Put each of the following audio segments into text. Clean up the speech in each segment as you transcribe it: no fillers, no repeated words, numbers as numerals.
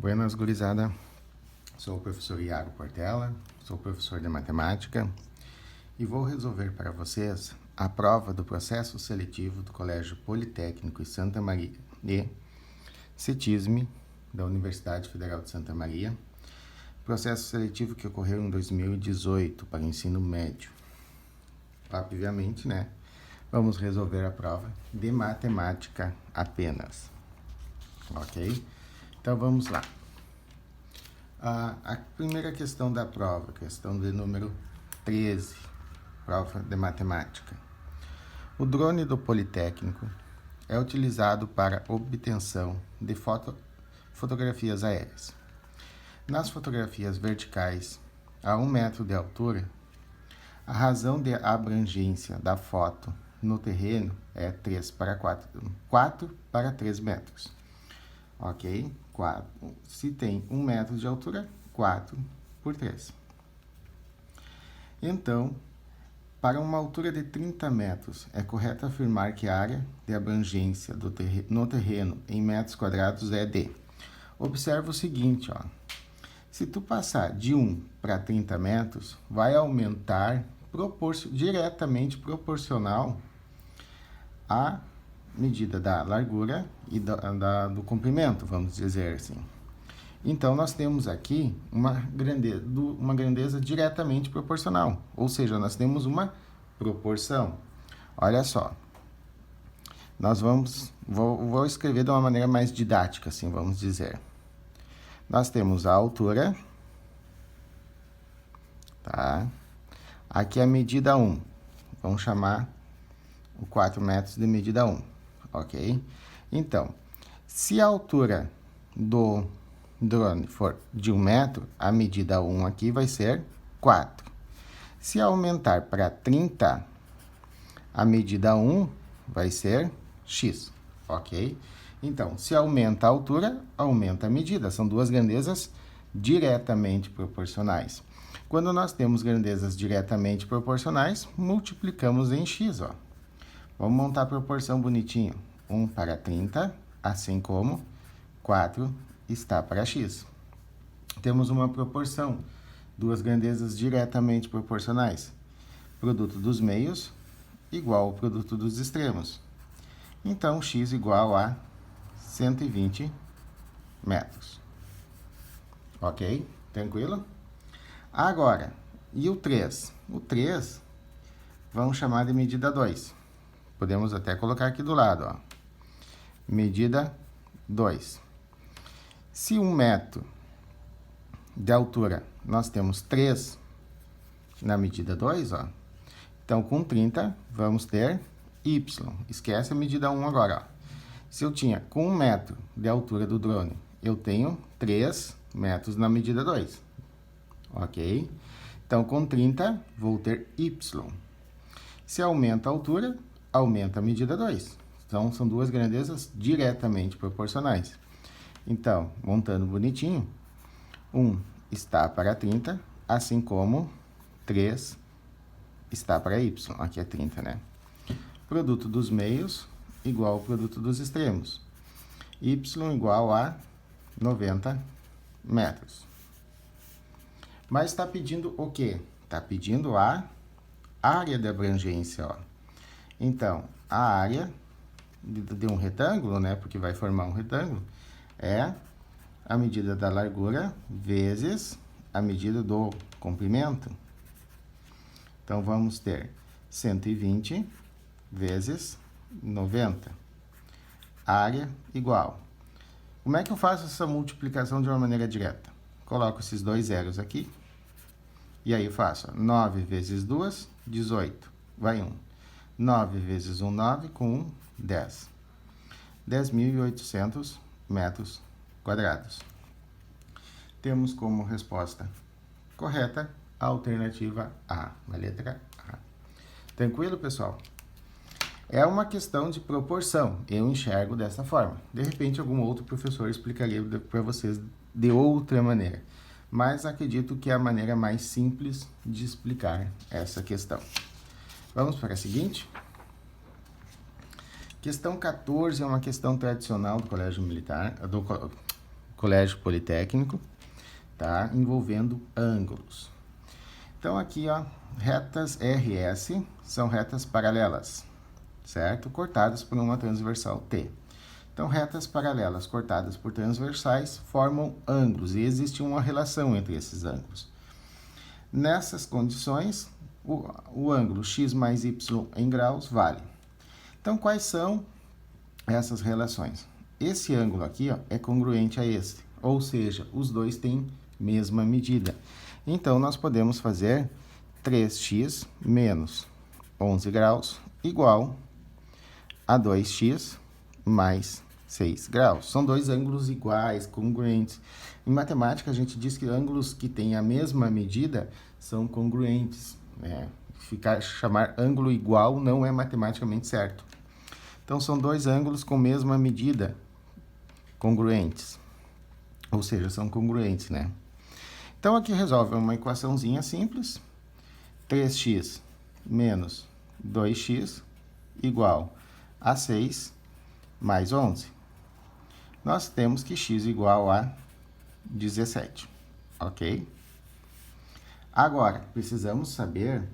Buenas, gurizada. Sou o professor Iago Portela, sou professor de matemática e vou resolver para vocês a prova do processo seletivo do Colégio Politécnico Santa Maria de CETISM, da Universidade Federal de Santa Maria, processo seletivo que ocorreu em 2018 para o ensino médio. Obviamente, né? Vamos resolver a prova de matemática apenas, ok? Então, vamos lá. A primeira questão da prova, questão de número 13, prova de matemática. O drone do Politécnico é utilizado para obtenção de fotografias aéreas. Nas fotografias verticais, a 1 metro de altura, a razão de abrangência da foto no terreno é 4 para 3 metros. Ok? 4. Se tem 1 metro de altura, 4 por 3. Então, para uma altura de 30 metros, é correto afirmar que a área de abrangência no terreno em metros quadrados é de... Observa o seguinte, ó. Se tu passar de 1 para 30 metros, vai aumentar diretamente proporcional à medida da largura e do comprimento, vamos dizer assim. Então, nós temos aqui uma grandeza diretamente proporcional, ou seja, nós temos uma proporção. Olha só, vou escrever de uma maneira mais didática, assim, vamos dizer. Nós temos a altura, tá? Aqui a medida 1, vamos chamar o 4 metros de medida 1, ok? Então, se a altura do drone for de 1 metro, a medida 1 aqui vai ser 4. Se aumentar para 30, a medida 1 vai ser x, ok? Então, se aumenta a altura, aumenta a medida. São duas grandezas diretamente proporcionais. Quando nós temos grandezas diretamente proporcionais, multiplicamos em x, ó. Vamos montar a proporção bonitinho. 1 para 30, assim como 4 está para x. Temos uma proporção, duas grandezas diretamente proporcionais. Produto dos meios igual ao produto dos extremos. Então, x igual a 120 metros. Ok? Tranquilo? Agora, e o 3? O 3, vamos chamar de medida 2. Podemos até colocar aqui do lado, ó. Medida 2. Se 1 metro de altura, nós temos 3 na medida 2, ó. Então, com 30, vamos ter y. Esquece a medida 1 agora, ó. Se eu tinha com 1 metro de altura do drone, eu tenho 3 metros na medida 2. Ok? Então, com 30, vou ter y. Se aumenta a altura, aumenta a medida 2. Então, são duas grandezas diretamente proporcionais. Então, montando bonitinho, 1 está para 30, assim como 3 está para y. Aqui é 30, né? Produto dos meios igual ao produto dos extremos. Y igual a 90 metros. Mas está pedindo o quê? Está pedindo a área de abrangência, ó. Então, a área de um retângulo, né? Porque vai formar um retângulo, é a medida da largura vezes a medida do comprimento. Então, vamos ter 120 vezes 90. Área igual. Como é que eu faço essa multiplicação de uma maneira direta? Coloco esses dois zeros aqui. E aí eu faço 9 vezes 2, 18. Vai 1. 9 vezes 1, 9. Com 1, 10. 10.800 metros quadrados. Temos como resposta correta a alternativa A, a letra A. Tranquilo, pessoal? É uma questão de proporção, eu enxergo dessa forma. De repente, algum outro professor explicaria para vocês de outra maneira. Mas acredito que é a maneira mais simples de explicar essa questão. Vamos para a seguinte? Questão 14 é uma questão tradicional do Colégio Militar, do Colégio Politécnico, tá? Envolvendo ângulos. Então, aqui, ó, retas RS são retas paralelas, certo? Cortadas por uma transversal T. Então, retas paralelas cortadas por transversais formam ângulos, e existe uma relação entre esses ângulos. Nessas condições, o ângulo x mais y em graus vale. Então, quais são essas relações? Esse ângulo aqui, ó, é congruente a este, ou seja, os dois têm mesma medida. Então, nós podemos fazer 3x menos 11 graus igual a 2x mais 6 graus. São dois ângulos iguais, congruentes. Em matemática, a gente diz que ângulos que têm a mesma medida são congruentes, né? Chamar ângulo igual não é matematicamente certo. Então, são dois ângulos com mesma medida, congruentes. Ou seja, são congruentes, né? Então, aqui resolve uma equaçãozinha simples. 3x menos 2x igual a 6 mais 11. Nós temos que x igual a 17, ok? Agora, precisamos saber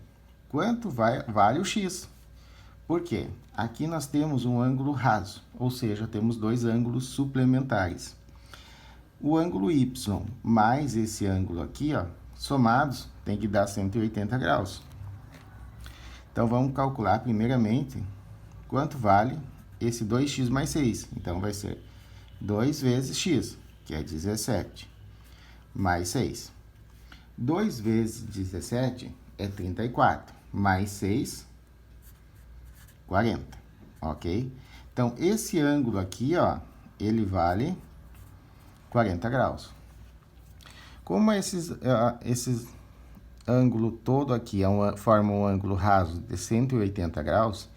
quanto vale o x. Por quê? Aqui nós temos um ângulo raso, ou seja, temos dois ângulos suplementares. O ângulo y mais esse ângulo aqui, ó, somados, tem que dar 180 graus. Então, vamos calcular primeiramente quanto vale esse 2x mais 6. Então, vai ser 2 vezes x, que é 17, mais 6. 2 vezes 17 é 34, mais 6, 40, ok? Então, esse ângulo aqui, ó, ele vale 40 graus. Como esses ângulo todo aqui forma um ângulo raso de 180 graus,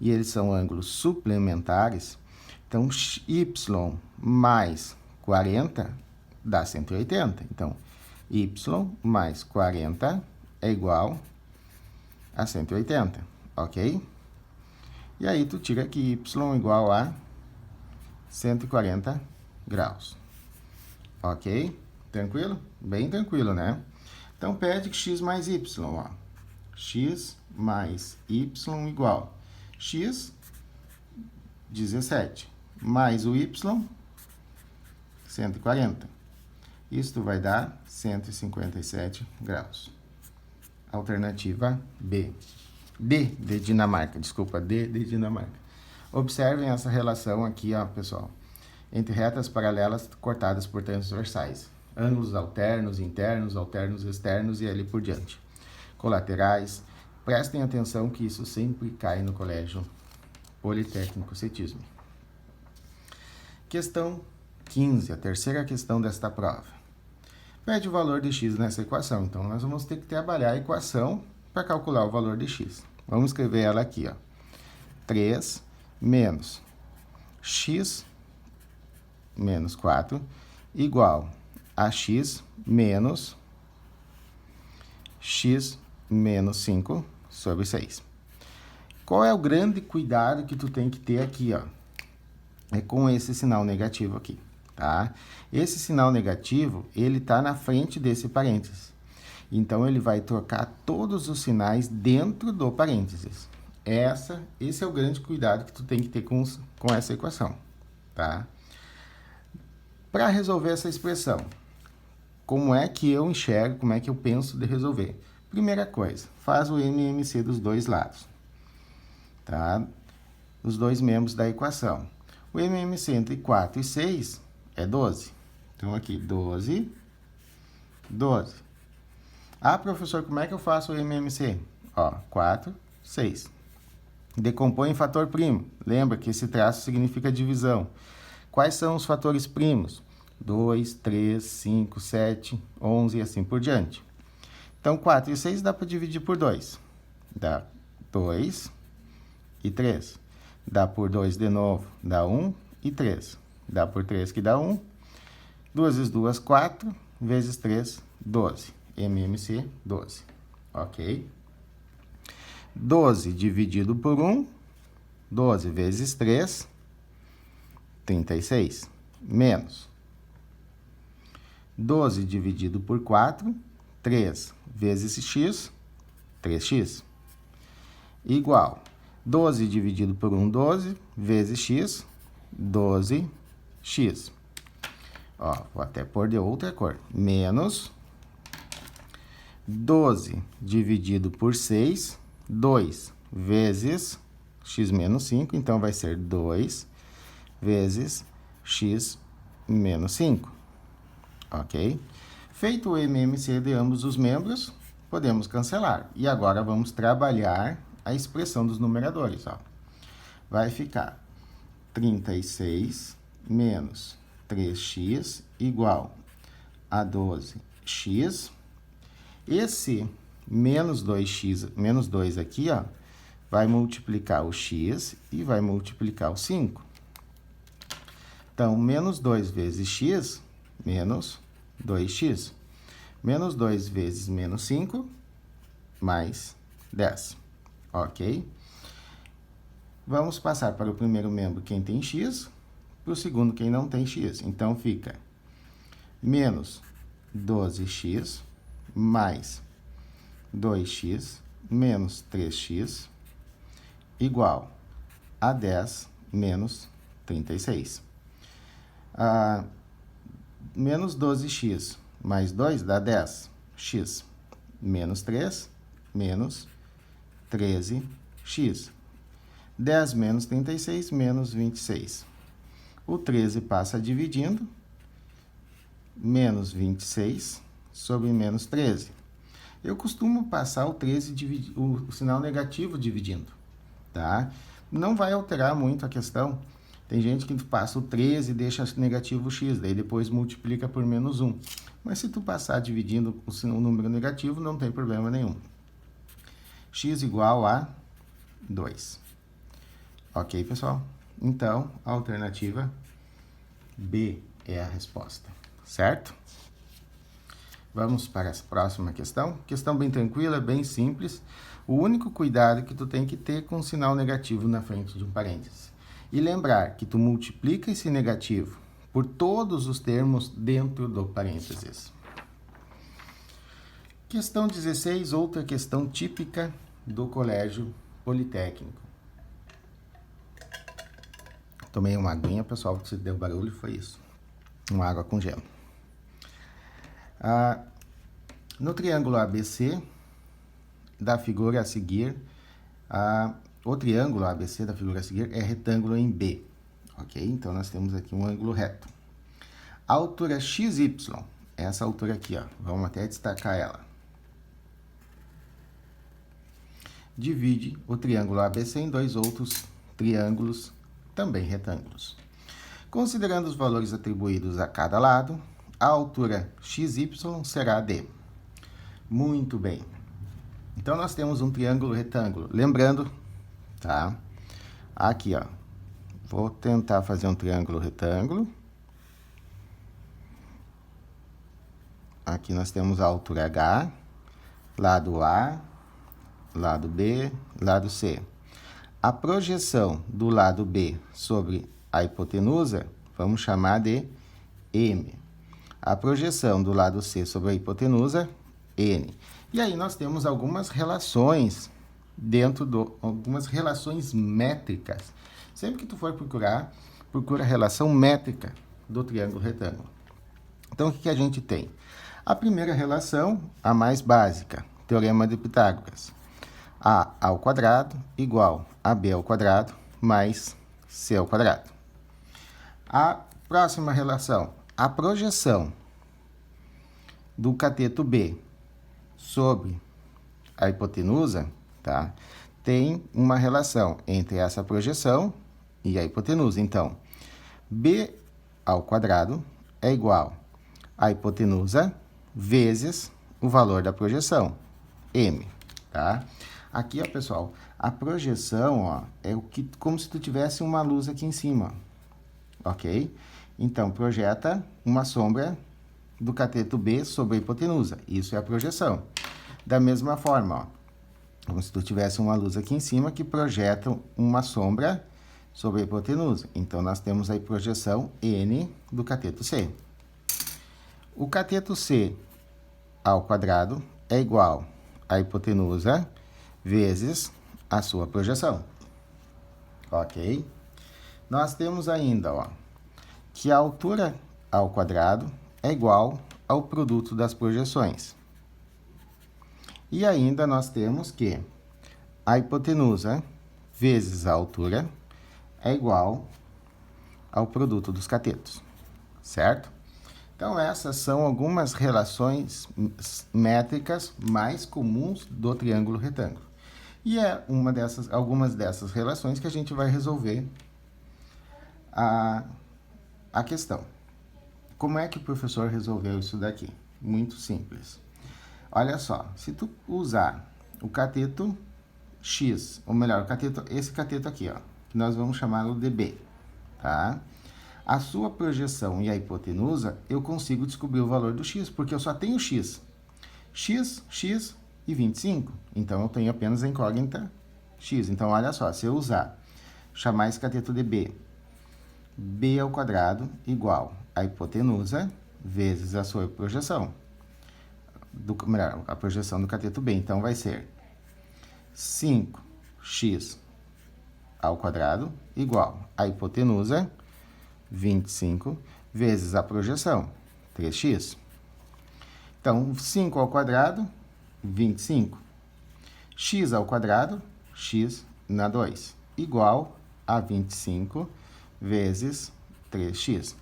e eles são ângulos suplementares, então, y mais 40 dá 180. Então, y mais 40 é igual a 180, ok? E aí, tu tira aqui y igual a 140 graus, ok? Tranquilo? Bem tranquilo, né? Então, pede que x mais y, ó. X mais y igual x, 17, mais o y, 140. Isto vai dar 157 graus. Alternativa B. D de Dinamarca, desculpa, D de Dinamarca. Observem essa relação aqui, ó, pessoal, entre retas paralelas cortadas por transversais. Ângulos alternos, internos, alternos externos e ali por diante. Colaterais. Prestem atenção que isso sempre cai no Colégio Politécnico CETISM. Questão 15, a terceira questão desta prova. Pede o valor de x nessa equação. Então, nós vamos ter que trabalhar a equação para calcular o valor de x. Vamos escrever ela aqui, ó. 3 menos x menos 4 igual a x menos 5 sobre 6. Qual é o grande cuidado que tu tem que ter aqui, ó? É com esse sinal negativo aqui, tá? Esse sinal negativo, ele tá na frente desse parênteses. Então, ele vai trocar todos os sinais dentro do parênteses. Esse é o grande cuidado que tu tem que ter com essa equação, tá? Para resolver essa expressão, como é que eu enxergo, como é que eu penso de resolver? Primeira coisa, faz o MMC dos dois lados, tá? Os dois membros da equação. O MMC entre 4 e 6 é 12. Então, aqui, 12, 12. Ah, professor, como é que eu faço o MMC? Ó, 4, 6. Decompõe em fator primo. Lembra que esse traço significa divisão. Quais são os fatores primos? 2, 3, 5, 7, 11 e assim por diante. Então, 4 e 6 dá para dividir por 2. Dá 2 e 3. Dá por 2 de novo, dá 1 e 3. Dá por 3 que dá 1. 2 vezes 2, 4. Vezes 3, 12. MMC, 12. Ok? 12 dividido por 1. 12 vezes 3, 36. Menos 12 dividido por 4, 3 vezes x, 3x. Igual 12 dividido por 1, 12, vezes x, 12x. Ó, vou até pôr de outra cor. Menos 12 dividido por 6, 2 vezes x menos 5, então vai ser 2 vezes x menos 5, ok? Feito o MMC de ambos os membros, podemos cancelar. E agora vamos trabalhar a expressão dos numeradores, ó. Vai ficar 36 menos 3x igual a 12x. Esse menos 2x, menos 2 aqui, ó, vai multiplicar o x e vai multiplicar o 5. Então, menos 2 vezes x, menos 2x. Menos 2 vezes menos 5, mais 10. Ok? Vamos passar para o primeiro membro, quem tem x, para o segundo, quem não tem x. Então, fica menos 12x mais 2x menos 3x igual a 10 menos 36. Menos 12x mais 2 dá 10x. Menos 3, menos 13x. 10 menos 36, menos 26. O 13 passa dividindo. Menos 26 sobre menos 13. Eu costumo passar o 13, o sinal negativo dividindo, tá? Não vai alterar muito a questão. Tem gente que passa o 13 e deixa negativo x, daí depois multiplica por menos 1. Mas se tu passar dividindo o número negativo, não tem problema nenhum. X igual a 2. Ok, pessoal? Então, a alternativa B é a resposta, certo? Vamos para a próxima questão. Questão bem tranquila, bem simples. O único cuidado que tu tem que ter com o sinal negativo na frente de um parênteses. E lembrar que tu multiplica esse negativo por todos os termos dentro do parênteses. Questão 16, outra questão típica do Colégio Politécnico. Tomei uma aguinha, pessoal, porque se deu barulho foi isso. Uma água com gelo. No triângulo ABC da figura a seguir, o triângulo ABC da figura a seguir é retângulo em B, ok? Então, nós temos aqui um ângulo reto. A altura XY, essa altura aqui, ó, vamos até destacar ela. Divide o triângulo ABC em dois outros triângulos, também retângulos. Considerando os valores atribuídos a cada lado, a altura XY será D. Muito bem. Então, nós temos um triângulo retângulo. Lembrando, tá? Aqui, ó. Vou tentar fazer um triângulo retângulo. Aqui nós temos a altura H, lado A, lado B, lado C. A projeção do lado B sobre a hipotenusa, vamos chamar de M. A projeção do lado C sobre a hipotenusa, N. E aí nós temos algumas relações algumas relações métricas. Sempre que tu for procurar, procura a relação métrica do triângulo retângulo. Então, o que a gente tem? A primeira relação, a mais básica, Teorema de Pitágoras. A ao quadrado igual a B ao quadrado mais C ao quadrado. A próxima relação, a projeção do cateto B sobre a hipotenusa, tá? Tem uma relação entre essa projeção e a hipotenusa. Então, B ao quadrado é igual a hipotenusa vezes o valor da projeção, M, tá? Aqui, ó, pessoal, a projeção, ó, é como se tu tivesse uma luz aqui em cima, ok? Então, projeta uma sombra do cateto B sobre a hipotenusa. Isso é a projeção. Da mesma forma, ó, como se tu tivesse uma luz aqui em cima que projeta uma sombra sobre a hipotenusa. Então, nós temos aí projeção N do cateto C. O cateto C ao quadrado é igual à hipotenusa vezes a sua projeção. Ok? Nós temos ainda, ó, que a altura ao quadrado é igual ao produto das projeções. E ainda nós temos que a hipotenusa vezes a altura é igual ao produto dos catetos, certo? Então, essas são algumas relações métricas mais comuns do triângulo retângulo. E é algumas dessas relações que a gente vai resolver a questão. Como é que o professor resolveu isso daqui? Muito simples. Olha só, se tu usar o cateto X, ou melhor, esse cateto aqui, ó, que nós vamos chamá-lo de B, tá? A sua projeção e a hipotenusa, eu consigo descobrir o valor do X, porque eu só tenho X. X, X e 25. Então, eu tenho apenas a incógnita X. Então, olha só, se eu chamar esse cateto de B, B ao quadrado igual a hipotenusa vezes a sua projeção. Melhor, a projeção do cateto B. Então, vai ser 5x ao quadrado igual a hipotenusa, 25, vezes a projeção, 3x. Então, 5 ao quadrado, 25. X ao quadrado, x na 2, igual a 25 vezes 3x.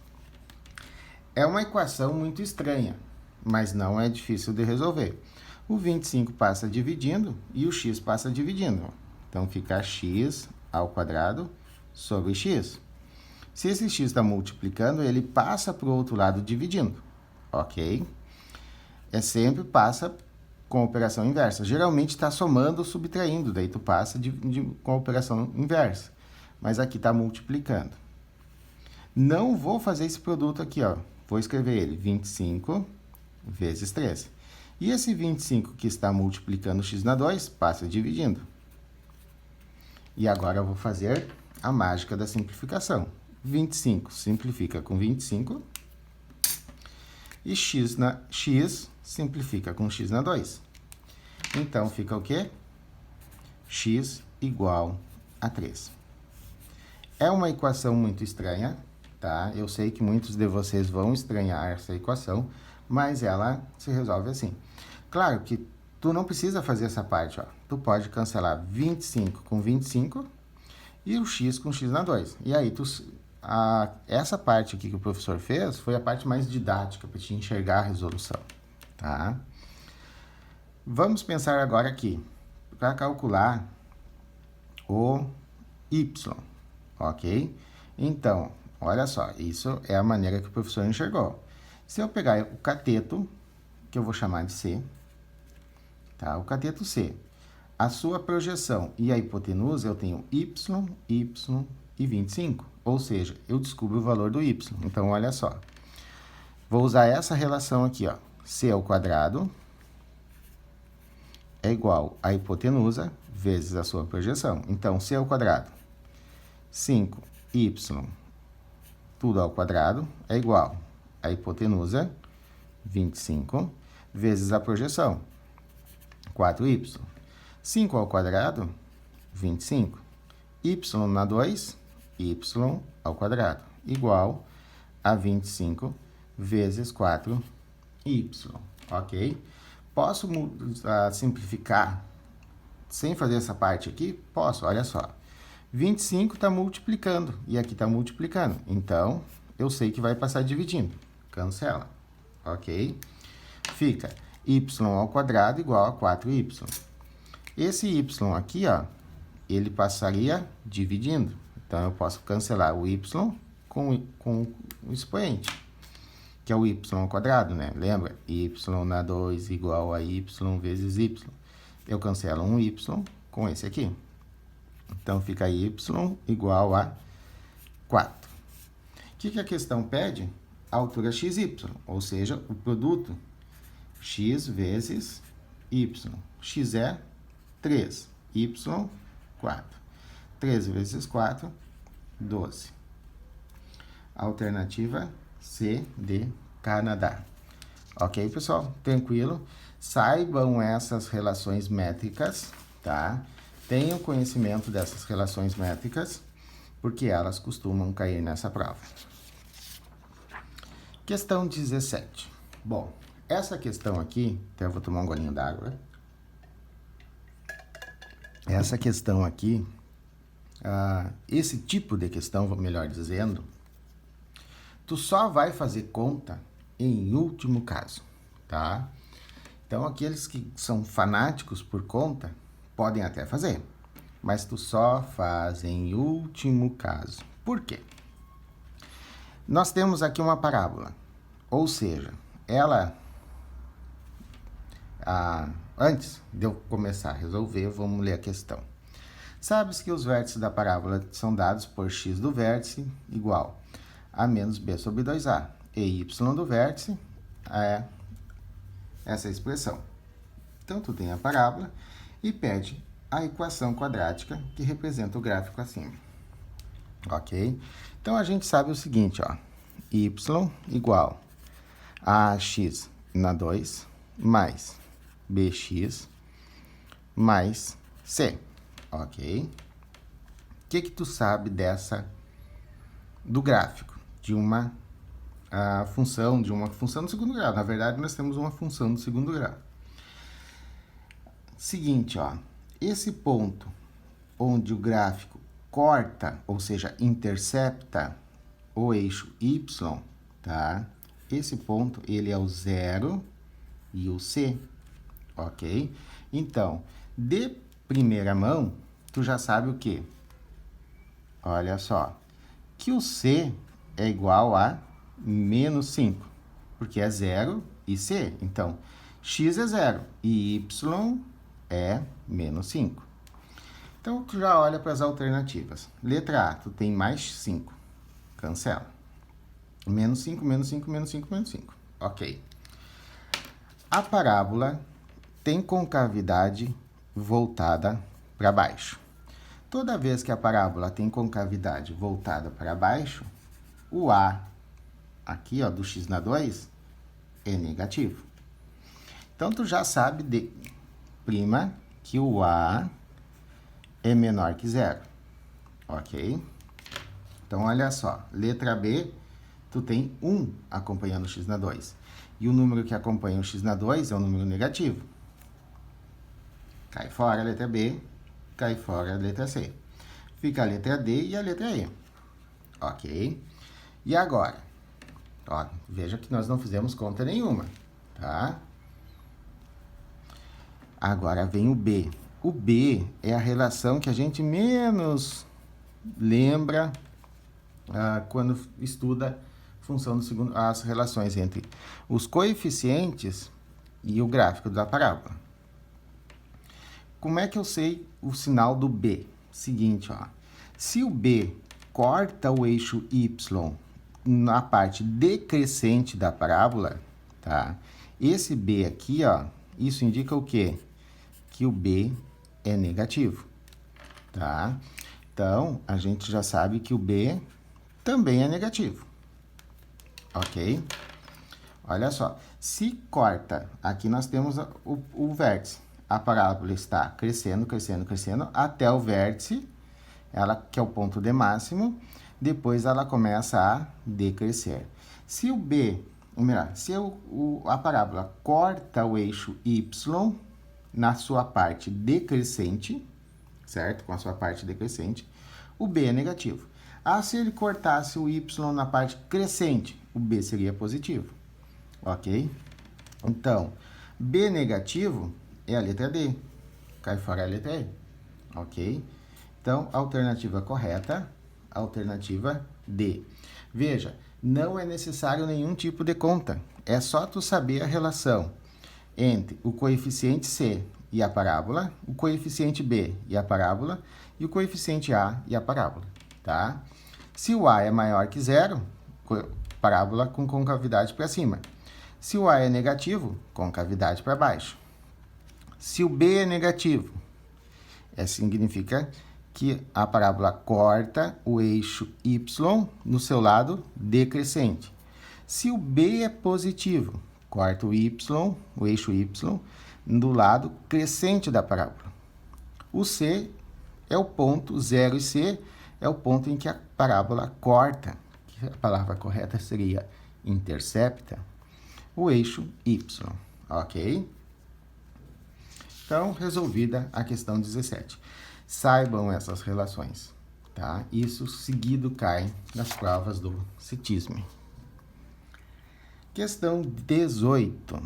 É uma equação muito estranha, mas não é difícil de resolver. O 25 passa dividindo e o x passa dividindo. Então, fica x ao quadrado sobre x. Se esse x está multiplicando, ele passa para o outro lado dividindo, ok? Sempre passa com a operação inversa. Geralmente está somando ou subtraindo, daí tu passa com a operação inversa. Mas aqui está multiplicando. Não vou fazer esse produto aqui, ó. Vou escrever ele, 25 vezes 13. E esse 25 que está multiplicando x na 2, passa dividindo. E agora eu vou fazer a mágica da simplificação. 25 simplifica com 25. E x simplifica com x na 2. Então, fica o quê? X igual a 3. É uma equação muito estranha, tá? Eu sei que muitos de vocês vão estranhar essa equação, mas ela se resolve assim. Claro que tu não precisa fazer essa parte, ó. Tu pode cancelar 25 com 25 e o x com x na 2. E aí, essa parte aqui que o professor fez foi a parte mais didática, para te enxergar a resolução, tá? Vamos pensar agora aqui, para calcular o y, ok? Então, olha só, isso é a maneira que o professor enxergou. Se eu pegar o cateto, que eu vou chamar de C, tá? O cateto C, a sua projeção e a hipotenusa, eu tenho y, y e 25. Ou seja, eu descubro o valor do y. Então, olha só. Vou usar essa relação aqui, ó. C ao quadrado é igual a hipotenusa vezes a sua projeção. Então, C ao quadrado, 5y, tudo ao quadrado, é igual a hipotenusa, 25, vezes a projeção, 4y. 5 ao quadrado, 25. Y na 2, y ao quadrado, igual a 25 vezes 4y, ok? Posso simplificar sem fazer essa parte aqui? Posso, olha só. 25 está multiplicando e aqui está multiplicando. Então, eu sei que vai passar dividindo. Cancela, ok? Fica y ao quadrado igual a 4y. Esse y aqui, ó, ele passaria dividindo. Então, eu posso cancelar o y com o expoente, que é o y ao quadrado, né? Lembra? Y na 2 igual a y vezes y. Eu cancelo um y com esse aqui. Então, fica y igual a 4. O que a questão pede? A altura xy, ou seja, o produto x vezes y. X é 3, y, 4. 13 vezes 4, 12. Alternativa C de Canadá. Ok, pessoal? Tranquilo? Saibam essas relações métricas, tá? Tenham conhecimento dessas relações métricas, porque elas costumam cair nessa prova. Questão 17. Bom, essa questão aqui, até eu vou tomar um golinho d'água. Essa questão aqui, esse tipo de questão, melhor dizendo, tu só vai fazer conta em último caso, tá? Então, aqueles que são fanáticos por conta, podem até fazer, mas tu só faz em último caso. Por quê? Nós temos aqui uma parábola, ou seja, ela... antes de eu começar a resolver, vamos ler a questão. Sabes que os vértices da parábola são dados por x do vértice igual a menos b sobre 2a, e y do vértice é essa expressão. Então, tu tem a parábola e pede a equação quadrática que representa o gráfico acima. Ok? Então, a gente sabe o seguinte, ó. Y igual a ax na 2 mais bx mais c. Ok? O que tu sabe do gráfico? De uma função do segundo grau. Na verdade, nós temos uma função do segundo grau. Seguinte, ó. Esse ponto onde o gráfico corta, ou seja, intercepta o eixo y, tá? Esse ponto, ele é o 0 e o c, ok? Então, de primeira mão, tu já sabe o quê? Olha só, que o c é igual a menos 5, porque é 0 e c. Então, x é 0 e y é menos 5. Então, tu já olha para as alternativas. Letra A, tu tem mais 5. Cancela. Menos 5, menos 5, menos 5, menos 5. Ok. A parábola tem concavidade voltada para baixo. Toda vez que a parábola tem concavidade voltada para baixo, o A, aqui, ó, do x na 2, é negativo. Então, tu já sabe prima, que o A é menor que 0. Ok? Então, olha só. Letra B, tu tem 1 acompanhando o x na 2. E o número que acompanha o x na 2 é um número negativo. Cai fora a letra B, cai fora a letra C. Fica a letra D e a letra E. Ok? E agora? Ó, veja que nós não fizemos conta nenhuma, tá? Agora vem o B. O B é a relação que a gente menos lembra quando estuda função do segundo, as relações entre os coeficientes e o gráfico da parábola. Como é que eu sei o sinal do B? Seguinte, ó. Se o B corta o eixo Y na parte decrescente da parábola, tá? Esse B aqui, ó, isso indica o quê? Que o B é negativo, tá? Então, a gente já sabe que o B também é negativo, ok? Olha só, se corta, aqui nós temos o vértice. A parábola está crescendo, crescendo, crescendo, até o vértice, que é o ponto de máximo, depois ela começa a decrescer. Se o B, ou melhor, se a parábola corta o eixo Y na sua parte decrescente, certo? Com a sua parte decrescente, o B é negativo. Se ele cortasse o Y na parte crescente, o B seria positivo, ok? Então, B negativo é a letra D, cai fora a letra E, ok? Então, alternativa correta, alternativa D. Veja, não é necessário nenhum tipo de conta, é só tu saber a relação entre o coeficiente C e a parábola, o coeficiente B e a parábola, e o coeficiente A e a parábola, tá? Se o A é maior que 0, parábola com concavidade para cima. Se o A é negativo, concavidade para baixo. Se o B é negativo, significa que a parábola corta o eixo Y no seu lado decrescente. Se o B é positivo, corta o eixo Y, do lado crescente da parábola. O C é o ponto, 0 e C é o ponto em que a parábola corta, que a palavra correta seria intercepta, o eixo Y, ok? Então, resolvida a questão 17. Saibam essas relações, tá? Isso seguido cai nas provas do CETISM. Questão 18.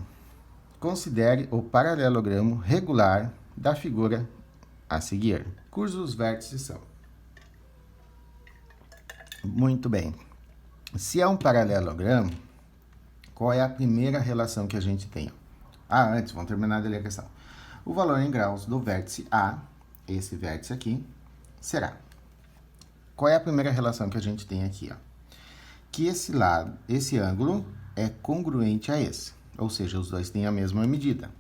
Considere o paralelogramo regular da figura a seguir. Cujos vértices são. Muito bem. Se é um paralelogramo, qual é a primeira relação que a gente tem? Antes, vamos terminar de ler a questão. O valor em graus do vértice A, esse vértice aqui, será. Qual é a primeira relação que a gente tem aqui? Que esse ângulo é congruente a esse, ou seja, os dois têm a mesma medida.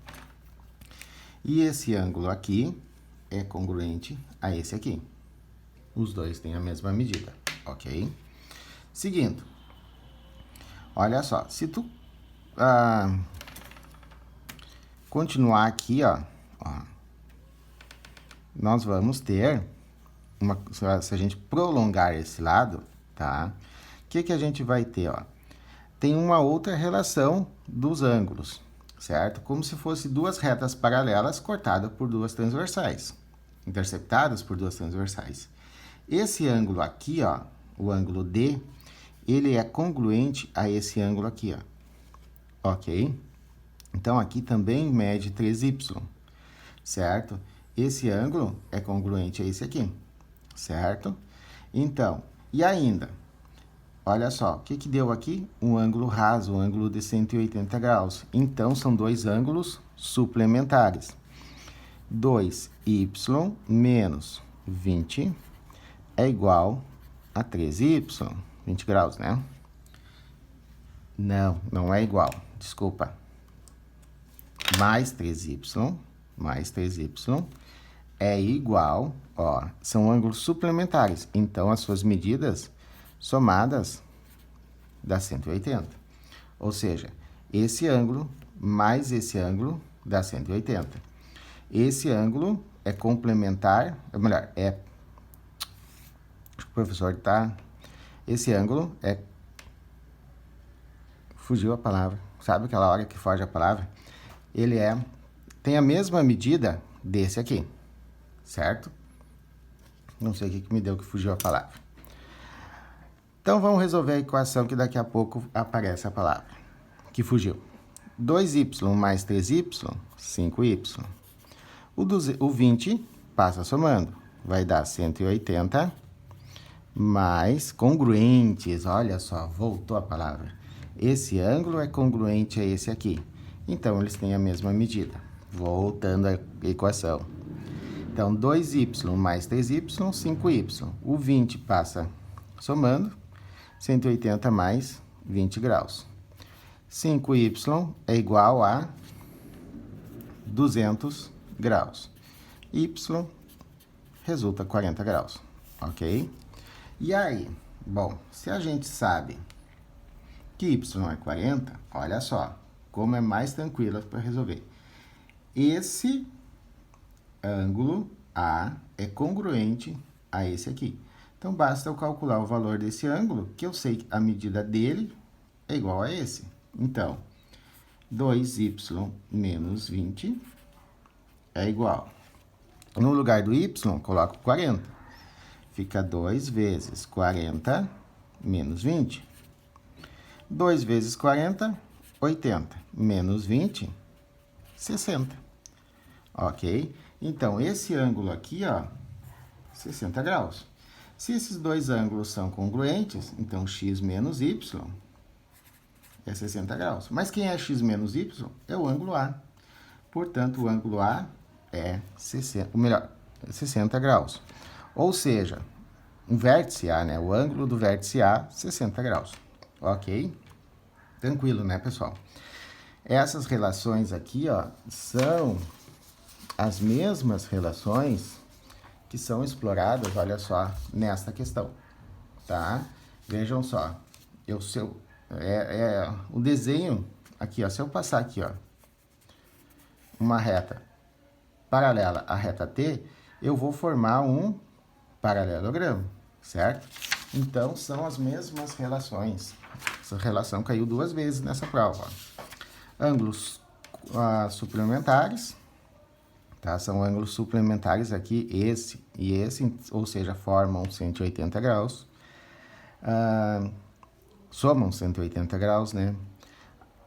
E esse ângulo aqui é congruente a esse aqui. Os dois têm a mesma medida, ok? Seguindo, olha só, se tu continuar aqui, ó, nós vamos ter, se a gente prolongar esse lado, tá? O que a gente vai ter, ó? Tem uma outra relação dos ângulos, certo? Como se fosse duas retas paralelas cortadas por duas transversais, interceptadas por duas transversais. Esse ângulo aqui, ó, o ângulo D, ele é congruente a esse ângulo aqui, ó, ok? Então, aqui também mede 3y, certo? Esse ângulo é congruente a esse aqui, certo? Então, e ainda, olha só, o que deu aqui? Um ângulo raso, um ângulo de 180 graus. Então, são dois ângulos suplementares. 2y menos 20 é igual a 13y. 20 graus, né? Não é igual, desculpa. Mais 3y é igual, ó, são ângulos suplementares. Então, as suas medidas somadas dá 180. Ou seja, esse ângulo mais esse ângulo dá 180. Esse ângulo é complementar, ou melhor, o professor tá... Esse ângulo é... Fugiu a palavra. Sabe aquela hora que foge a palavra? Ele tem a mesma medida desse aqui, certo? Não sei o que me deu que fugiu a palavra. Então, vamos resolver a equação que daqui a pouco aparece a palavra que fugiu. 2y mais 3y, 5y. O 20 passa somando. Vai dar 180 mais congruentes. Olha só, voltou a palavra. Esse ângulo é congruente a esse aqui. Então, eles têm a mesma medida. Voltando à equação. Então, 2y mais 3y, 5y. O 20 passa somando. 180 mais 20 graus. 5y é igual a 200 graus. Y resulta 40 graus, ok? E aí, bom, se a gente sabe que y é 40, olha só, como é mais tranquilo para resolver. Esse ângulo A é congruente a esse aqui. Então, basta eu calcular o valor desse ângulo, que eu sei que a medida dele é igual a esse. Então, 2y menos 20 é igual. No lugar do y, coloco 40. Fica 2 vezes 40 menos 20. 2 vezes 40, 80. Menos 20, 60. Ok? Então, esse ângulo aqui, ó, 60 graus. Se esses dois ângulos são congruentes, então x menos y é 60 graus. Mas quem é x menos y? É o ângulo A. Portanto, o ângulo A é 60 graus. Ou seja, o vértice A, né? O ângulo do vértice A, 60 graus. Ok? Tranquilo, né, pessoal? Essas relações aqui, ó, são as mesmas relações que são exploradas, olha só, nesta questão, tá? Vejam só, o desenho aqui, ó, se eu passar aqui, ó, uma reta paralela à reta T, eu vou formar um paralelogramo, certo? Então, são as mesmas relações. Essa relação caiu 2 vezes nessa prova, ó. Ângulos suplementares, tá? São ângulos suplementares aqui, esse e esse, ou seja, formam 180 graus. Somam 180 graus, né?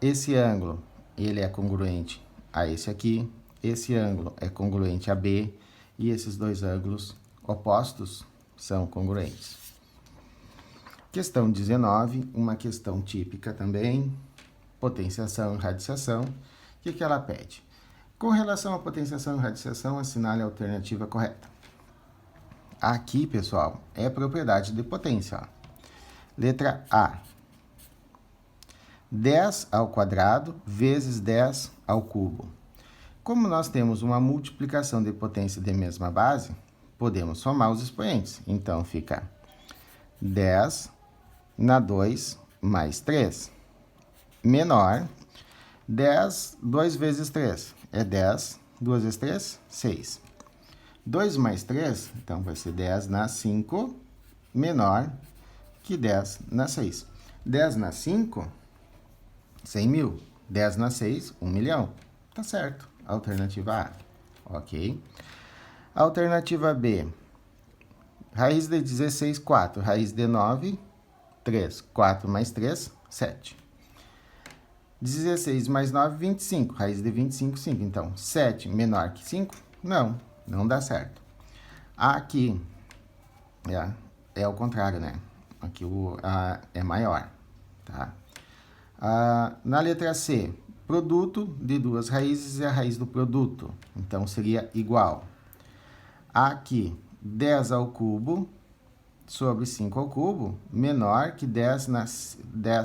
Esse ângulo, ele é congruente a esse aqui. Esse ângulo é congruente a B. E esses dois ângulos opostos são congruentes. Questão 19, uma questão típica também. Potenciação e radiciação. O que ela pede? Com relação à potenciação e radiciação, assinale a alternativa correta. Aqui, pessoal, é propriedade de potência, ó. Letra A. 10 ao quadrado vezes 10 ao cubo. Como nós temos uma multiplicação de potência de mesma base, podemos somar os expoentes. Então, fica 10 na 2 mais 3. Menor, 10, 2 vezes 3 é 10, 2 vezes 3, 6. 2 mais 3, então vai ser 10 na 5, menor que 10 na 6. 10 na 5, 100 mil. 10 na 6, 1 milhão. Tá certo. Alternativa A. Ok. Alternativa B. Raiz de 16, 4. Raiz de 9, 3. 4 mais 3, 7. 16 mais 9, 25. Raiz de 25, 5. Então, 7 menor que 5? Não, não dá certo. Aqui é o contrário, né? Aqui é maior, tá? Na letra C, produto de duas raízes é a raiz do produto. Então, seria igual. Aqui, 10 ao cubo sobre 5 ao cubo, menor que 10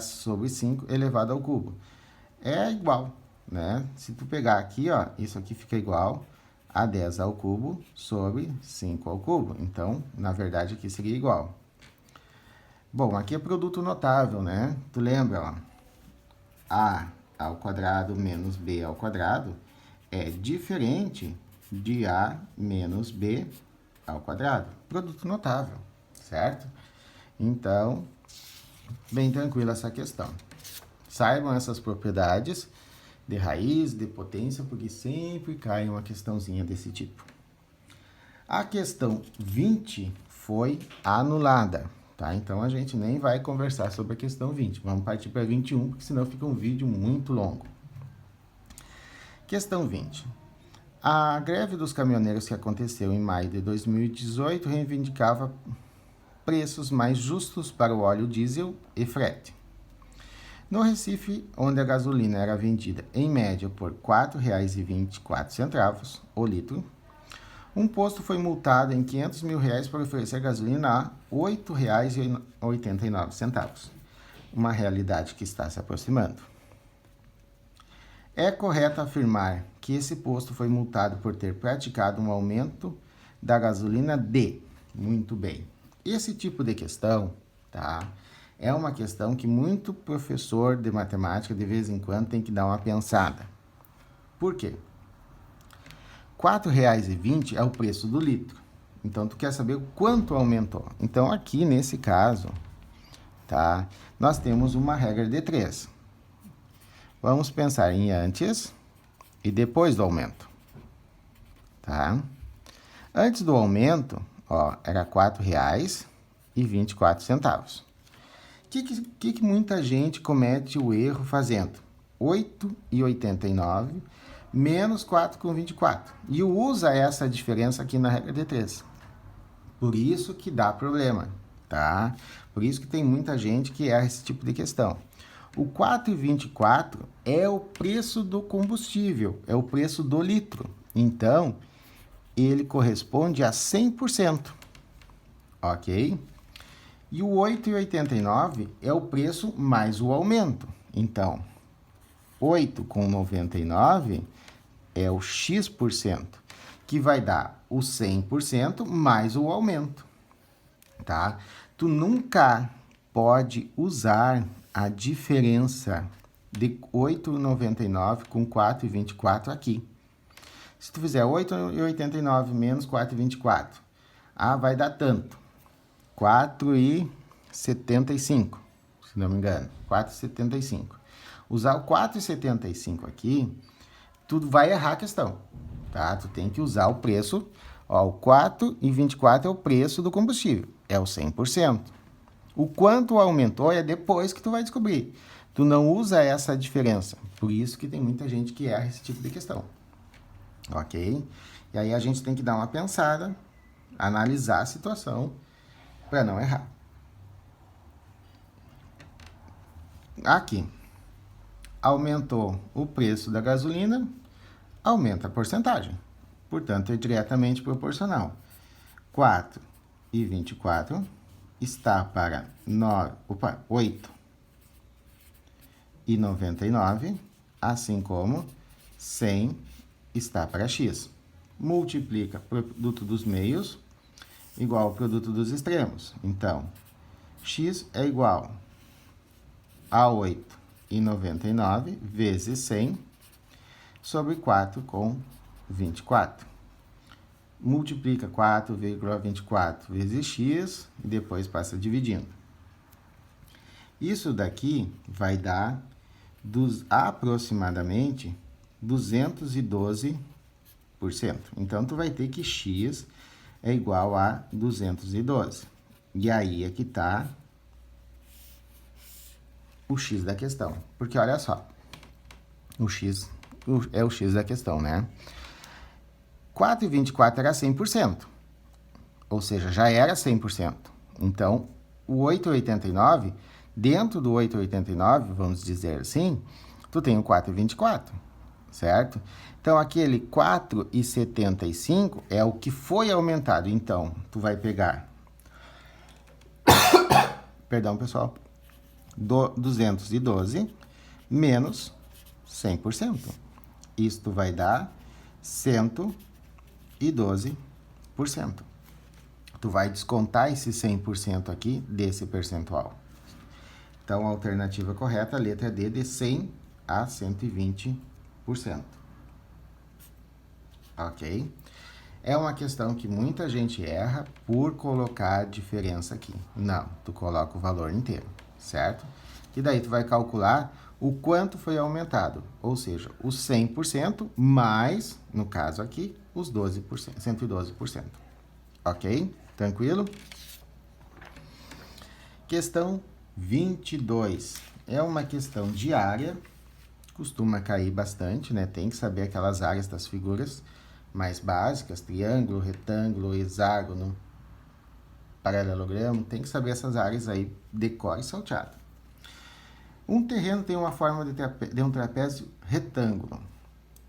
sobre 5 elevado ao cubo. É igual, né? Se tu pegar aqui, ó, isso aqui fica igual a 10 ao cubo sobre 5 ao cubo. Então, na verdade, aqui seria igual. Bom, aqui é produto notável, né? Tu lembra, ó? A ao quadrado menos B ao quadrado é diferente de A menos B ao quadrado. Produto notável, certo? Então, bem tranquila essa questão. Saibam essas propriedades de raiz, de potência, porque sempre cai uma questãozinha desse tipo. A questão 20 foi anulada, tá? Então, a gente nem vai conversar sobre a questão 20. Vamos partir para 21, porque senão fica um vídeo muito longo. Questão 20. A greve dos caminhoneiros que aconteceu em maio de 2018 reivindicava preços mais justos para o óleo diesel e frete. No Recife, onde a gasolina era vendida em média por R$ 4,24 o litro, um posto foi multado em R$ 500 mil por oferecer gasolina a R$ 8,89, uma realidade que está se aproximando. É correto afirmar que esse posto foi multado por ter praticado um aumento da gasolina de... Muito bem. Esse tipo de questão, tá? É uma questão que muito professor de matemática, de vez em quando, tem que dar uma pensada. Por quê? R$ 4,20 é o preço do litro. Então, tu quer saber quanto aumentou. Então, aqui, nesse caso, tá? Nós temos uma regra de 3. Vamos pensar em antes e depois do aumento, tá? Antes do aumento, ó, era R$ 4,24. O que muita gente comete o erro fazendo? 8,89 menos 4,24. E usa essa diferença aqui na regra de 3. Por isso que dá problema, tá? Por isso que tem muita gente que erra esse tipo de questão. O 4,24 é o preço do combustível, é o preço do litro. Então, ele corresponde a 100%, ok? E o 8,89 é o preço mais o aumento. Então, 8,99 é o X%, que vai dar o 100% mais o aumento, tá? Tu nunca pode usar a diferença de 8,99 com 4,24 aqui. Se tu fizer 8,89 menos 4,24, vai dar tanto. 4,75, se não me engano. 4,75. Usar o 4,75 aqui, tu vai errar a questão, tá? Tu tem que usar o preço, o 4,24 é o preço do combustível, é o 100%. O quanto aumentou é depois que tu vai descobrir. Tu não usa essa diferença, por isso que tem muita gente que erra esse tipo de questão, ok? E aí a gente tem que dar uma pensada, analisar a situação para não errar. Aqui, aumentou o preço da gasolina, aumenta a porcentagem. Portanto, é diretamente proporcional. 4,24 está para 8,99, assim como 100 está para X. Multiplica produto dos meios igual ao produto dos extremos. Então, X é igual a 8,99 vezes 100 sobre 4,24. Multiplica 4,24 vezes x e depois passa dividindo. Isso daqui vai dar aproximadamente 212%. Então, tu vai ter que x é igual a 212. E aí é que está o x da questão. Porque olha só, o x é o x da questão, né? 4,24 era 100%, ou seja, já era 100%. Então, o 8,89, dentro do 8,89, vamos dizer assim, tu tem o 4,24, certo? Então, aquele 4,75 é o que foi aumentado. Então, tu vai pegar, perdão, pessoal, 212 menos 100%. Isto vai dar 112%. Tu vai descontar esse 100% aqui desse percentual. Então, a alternativa correta, a letra D, de 100 a 120%. Ok? É uma questão que muita gente erra por colocar a diferença aqui. Não, tu coloca o valor inteiro, certo? E daí tu vai calcular o quanto foi aumentado, ou seja, os 100% mais, no caso aqui, os 12%, 112%. Ok? Tranquilo? Questão 22. É uma questão diária, costuma cair bastante, né? Tem que saber aquelas áreas das figuras mais básicas, triângulo, retângulo, hexágono, paralelogramo, tem que saber essas áreas aí, decore e salteado. Um terreno tem uma forma de um trapézio retângulo,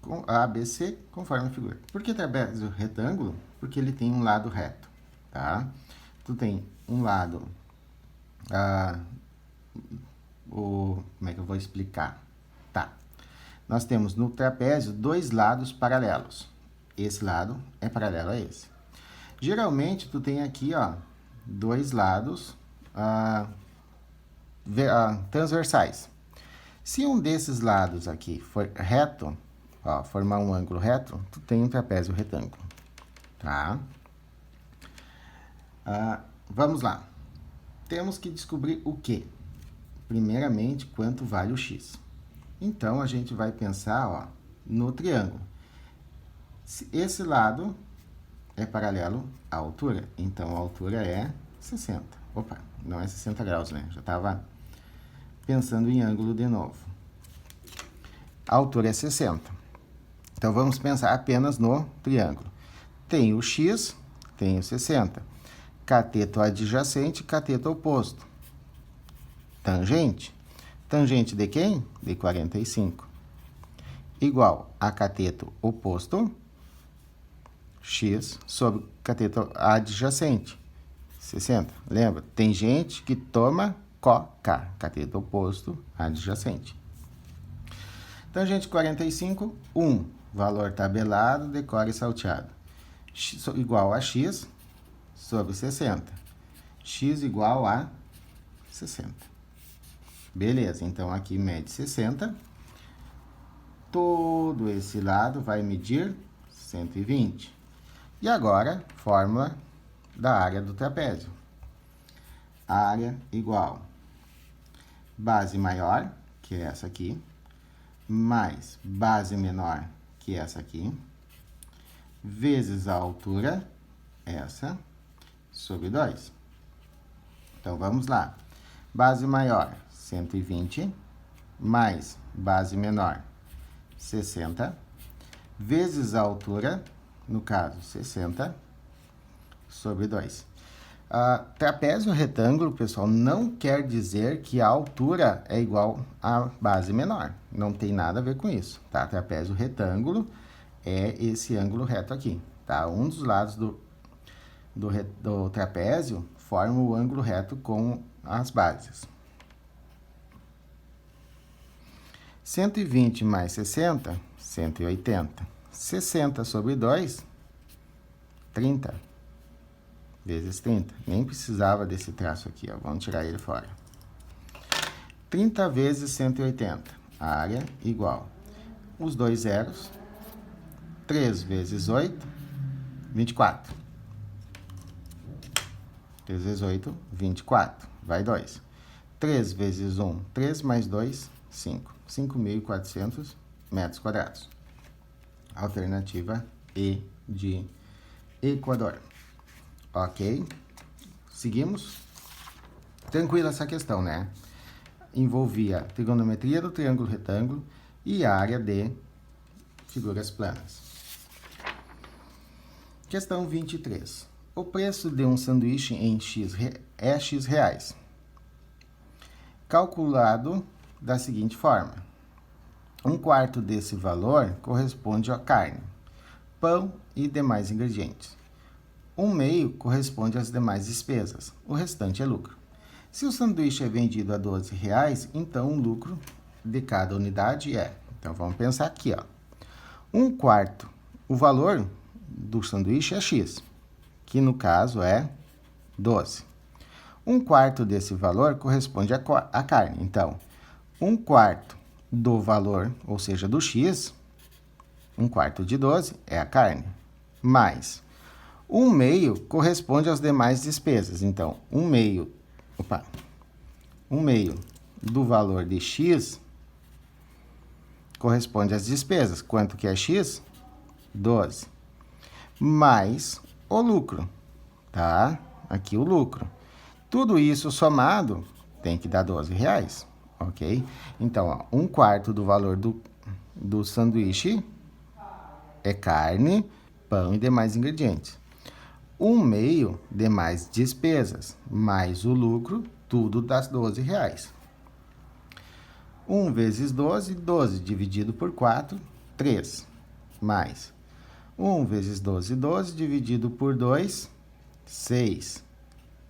com ABC, conforme a figura. Por que trapézio retângulo? Porque ele tem um lado reto, tá? Tu tem um lado, como é que eu vou explicar? Tá. Nós temos no trapézio dois lados paralelos. Esse lado é paralelo a esse. Geralmente, tu tem aqui, ó, dois lados transversais. Se um desses lados aqui for reto, ó, formar um ângulo reto, tu tem um trapézio retângulo, tá? Vamos lá. Temos que descobrir o quê? Primeiramente, quanto vale o x. Então, a gente vai pensar, ó, no triângulo. Esse lado é paralelo à altura, então a altura é 60. Opa, não é 60 graus, né? Já estava pensando em ângulo de novo. A altura é 60. Então, vamos pensar apenas no triângulo. Tem o x, tem o 60. Cateto adjacente, cateto oposto. Tangente. Tangente de quem? De 45. Igual a cateto oposto, x, sobre cateto adjacente, 60. Lembra? Tem gente que toma coca, cateto oposto, adjacente. Tangente 45, 1. Valor tabelado, decore salteado. X igual a x sobre 60. X igual a 60. Beleza, então aqui mede 60. Todo esse lado vai medir 120. E agora, fórmula da área do trapézio. Área igual base maior, que é essa aqui, mais base menor, que é essa aqui, vezes a altura, essa, sobre 2. Então, vamos lá. Base maior, 120, mais base menor, 60, vezes a altura, no caso, 60, sobre 2. Trapézio retângulo, pessoal, não quer dizer que a altura é igual à base menor. Não tem nada a ver com isso, tá? Trapézio retângulo é esse ângulo reto aqui, tá? Um dos lados do trapézio forma o ângulo reto com as bases. 120 mais 60, 180. 60 sobre 2, 30. Vezes 30. Nem precisava desse traço aqui, ó. Vamos tirar ele fora. 30 vezes 180. A área igual. Os dois zeros. 3 vezes 8, 24. 3 vezes 8, 24. Vai 2. 3 vezes 1, 3 mais 2, 5. 5.400 metros quadrados. Alternativa E de Equador. Ok? Seguimos? Tranquila essa questão, né? Envolvia trigonometria do triângulo retângulo e área de figuras planas. Questão 23. O preço de um sanduíche em X é X reais. Calculado da seguinte forma. 1/4 desse valor corresponde à carne, pão e demais ingredientes. 1/2 corresponde às demais despesas. O restante é lucro. Se o sanduíche é vendido a R$12, então o lucro de cada unidade é... Então, vamos pensar aqui, ó. 1/4. O valor do sanduíche é X, que no caso é 12. 1/4 desse valor corresponde à carne. Então, 1/4 do valor, ou seja, do X, 1/4 de 12 é a carne, mais 1/2 corresponde às demais despesas. Então, 1/2 do valor de X corresponde às despesas. Quanto que é X? 12. Mais o lucro, tá? Aqui o lucro. Tudo isso somado tem que dar R$12, ok? Então, ó, 1/4 do valor do sanduíche é carne, pão e demais ingredientes. 1/2 demais despesas, mais o lucro, tudo dá R$12. 1 vezes 12, 12 dividido por 4, 3. Mais 1 vezes 12, 12 dividido por 2, 6.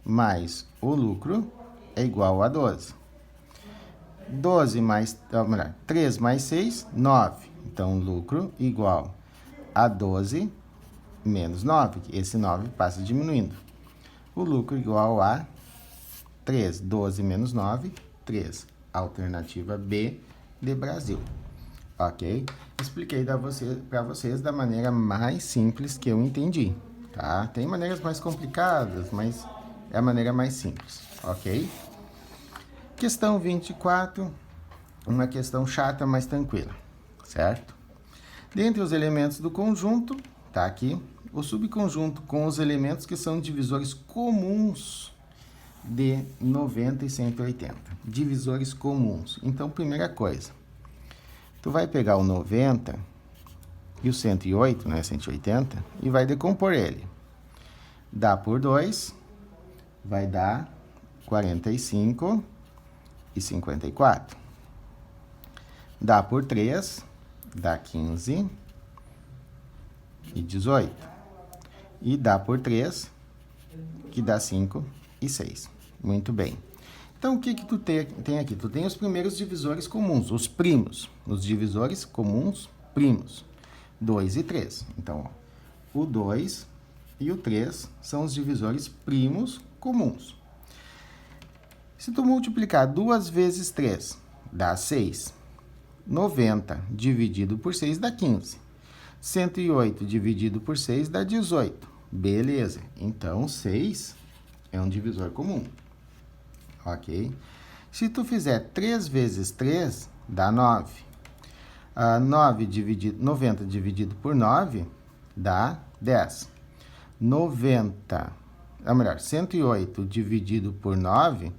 Mais o lucro é igual a 12. 3 mais 6, 9. Então, lucro igual a 12 menos 9. Esse 9 passa diminuindo. O lucro igual a 3. 12 menos 9, 3. Alternativa B de Brasil. Ok? Expliquei para vocês da maneira mais simples que eu entendi. Tá? Tem maneiras mais complicadas, mas é a maneira mais simples. Ok? Questão 24. Uma questão chata, mas tranquila. Certo? Dentre os elementos do conjunto, tá aqui, o subconjunto com os elementos que são divisores comuns de 90 e 180. Divisores comuns. Então, primeira coisa, tu vai pegar o 90 e o 108, né, 180, e vai decompor ele. Dá por 2, vai dar 45 e 54. Dá por 3, dá 15 e 18. E dá por 3, que dá 5 e 6. Muito bem. Então, o que tu tem aqui? Tu tem os primeiros divisores comuns, os primos. Os divisores comuns primos. 2 e 3. Então, ó, o 2 e o 3 são os divisores primos comuns. Se tu multiplicar 2 vezes 3, dá 6. 90 dividido por 6 dá 15. 108 dividido por 6 dá 18. Beleza. Então, 6 é um divisor comum. Ok? Se tu fizer 3 vezes 3, dá 9. 90 dividido por 9 dá 10. 108 dividido por 9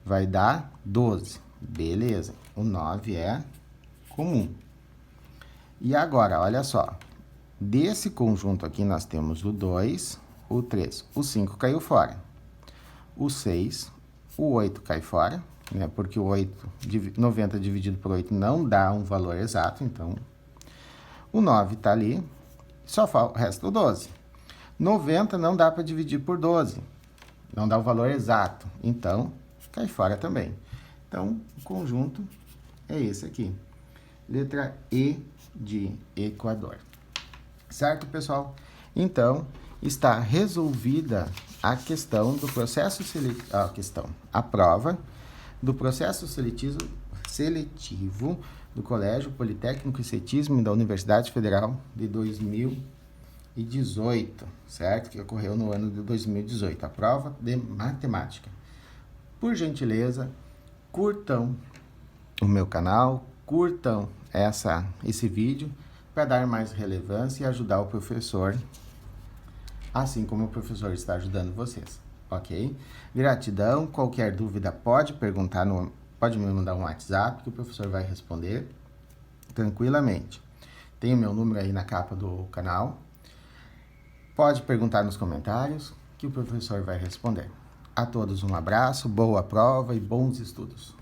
vai dar 12. Beleza. O 9 é comum. E agora, olha só. Desse conjunto aqui, nós temos o 2, o 3. O 5 caiu fora. O 6, o 8 cai fora, né? Porque o 90 dividido por 8 não dá um valor exato, então... O 9 está ali, só resta o 12. 90 não dá para dividir por 12, não dá o valor exato, então cai fora também. Então, o conjunto é esse aqui. Letra E de Equador. Certo, pessoal? Então, está resolvida a questão do processo seletivo, a prova do processo seletivo do Colégio Politécnico e Cetismo da Universidade Federal de 2018, certo? Que ocorreu no ano de 2018, a prova de matemática. Por gentileza, curtam o meu canal, curtam esse vídeo para dar mais relevância e ajudar o professor, assim como o professor está ajudando vocês, ok? Gratidão, qualquer dúvida pode perguntar, pode me mandar um WhatsApp que o professor vai responder tranquilamente. Tem o meu número aí na capa do canal, pode perguntar nos comentários que o professor vai responder. A todos um abraço, boa prova e bons estudos.